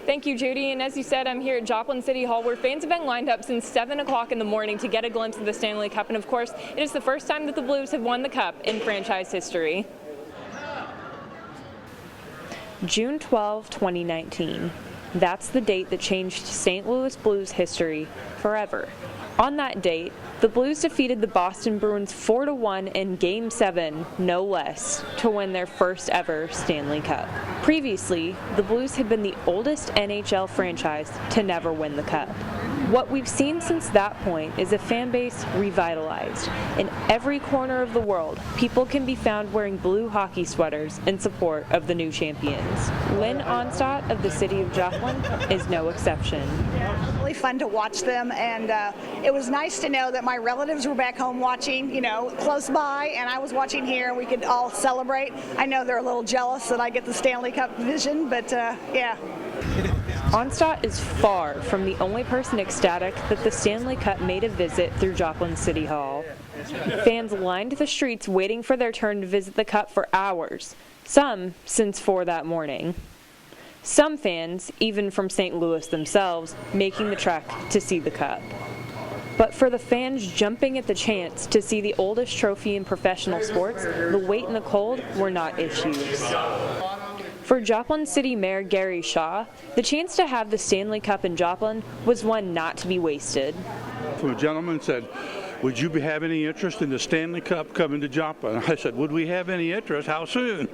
Thank you, Judy. And as you said, I'm here at Joplin City Hall, where fans have been lined up since 7 o'clock in the morning to get a glimpse of the Stanley Cup. And of course, it is the first time that the Blues have won the Cup in franchise history. June 12, 2019. That's the date that changed St. Louis Blues history forever. On that date, the Blues defeated the Boston Bruins 4-1 in Game 7, no less, to win their first ever Stanley Cup. Previously, the Blues had been the oldest NHL franchise to never win the Cup. What we've seen since that point is a fan base revitalized. In every corner of the world, people can be found wearing blue hockey sweaters in support of the new champions. Lynn Onstadt of the city of Joplin is no exception. Really fun to watch them, and it was nice to know that my relatives were back home watching, close by, and I was watching here, and we could all celebrate. I know they're a little jealous that I get the Stanley Cup vision, but yeah. Onstadt is far from the only person ecstatic that the Stanley Cup made a visit through Joplin City Hall. Fans lined the streets waiting for their turn to visit the Cup for hours, some since 4 that morning. Some fans, even from St. Louis themselves, making the trek to see the Cup. But for the fans jumping at the chance to see the oldest trophy in professional sports, the wait and the cold were not issues. For Joplin City Mayor Gary Shaw, the chance to have the Stanley Cup in Joplin was one not to be wasted. A gentleman said, "Would you have any interest in the Stanley Cup coming to Joplin?" I said, "Would we have any interest? How soon?"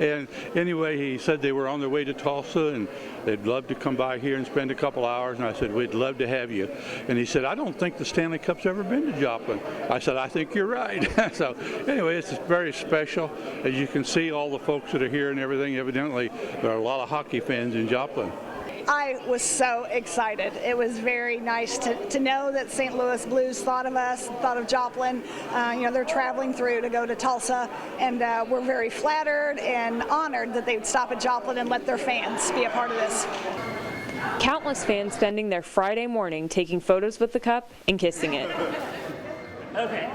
And anyway, he said they were on their way to Tulsa and they'd love to come by here and spend a couple hours. And I said, "We'd love to have you." And he said, "I don't think the Stanley Cup's ever been to Joplin." I said, "I think you're right." So anyway, it's very special. As you can see, all the folks that are here and everything, evidently there are a lot of hockey fans in Joplin. I was so excited. It was very nice to know that St. Louis Blues thought of us, thought of Joplin. They're traveling through to go to Tulsa, and we're very flattered and honored that they would stop at Joplin and let their fans be a part of this. Countless fans spending their Friday morning taking photos with the Cup and kissing it. Okay.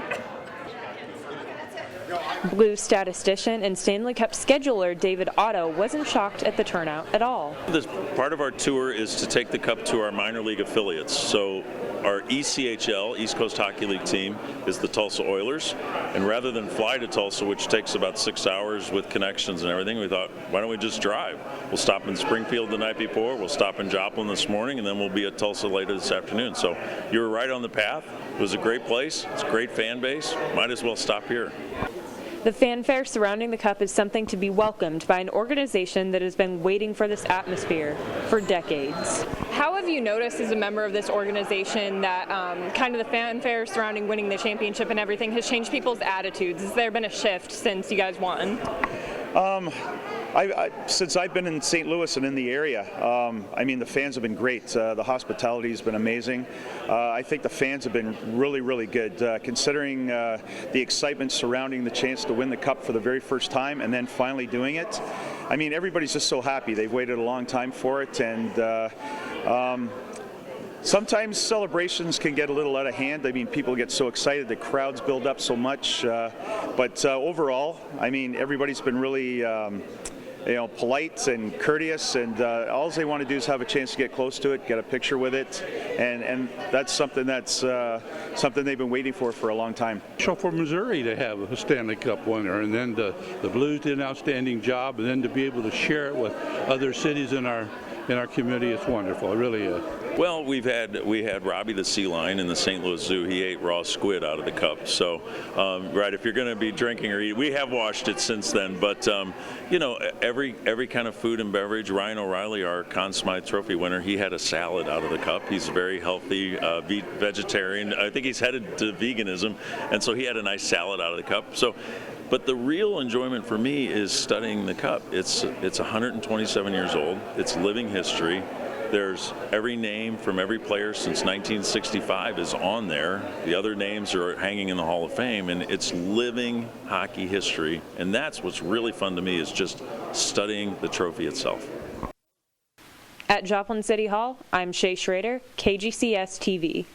Blues statistician and Stanley Cup scheduler David Otto wasn't shocked at the turnout at all. This part of our tour is to take the Cup to our minor league affiliates. So our ECHL, East Coast Hockey League team, is the Tulsa Oilers. And rather than fly to Tulsa, which takes about 6 hours with connections and everything, we thought, why don't we just drive? We'll stop in Springfield the night before, we'll stop in Joplin this morning, and then we'll be at Tulsa later this afternoon. So you were right on the path. It was a great place. It's a great fan base. Might as well stop here. The fanfare surrounding the Cup is something to be welcomed by an organization that has been waiting for this atmosphere for decades. How have you noticed as a member of this organization that kind of the fanfare surrounding winning the championship and everything has changed people's attitudes? Has there been a shift since you guys won? Since I've been in St. Louis and in the area, the fans have been great. The hospitality has been amazing. I think the fans have been really, really good, considering the excitement surrounding the chance to win the Cup for the very first time and then finally doing it. Everybody's just so happy. They've waited a long time for it, and sometimes celebrations can get a little out of hand. People get so excited, the crowds build up so much. But overall, everybody's been really polite and courteous, and all they want to do is have a chance to get close to it, get a picture with it, and that's something they've been waiting for a long time. So for Missouri to have a Stanley Cup winner, and then the Blues did an outstanding job, and then to be able to share it with other cities in our community, it's wonderful. It really is. Well, we had Robbie the sea lion in the St. Louis Zoo. He ate raw squid out of the cup. So, right, if you're going to be drinking or eating, we have washed it since then. But every kind of food and beverage. Ryan O'Reilly, our Conn Smythe Trophy winner, he had a salad out of the cup. He's very healthy, vegetarian. I think he's headed to veganism, and so he had a nice salad out of the cup. So. But the real enjoyment for me is studying the Cup. It's 127 years old. It's living history. There's every name from every player since 1965 is on there. The other names are hanging in the Hall of Fame, and it's living hockey history. And that's what's really fun to me, is just studying the trophy itself. At Joplin City Hall, I'm Shea Schrader, KGCS TV.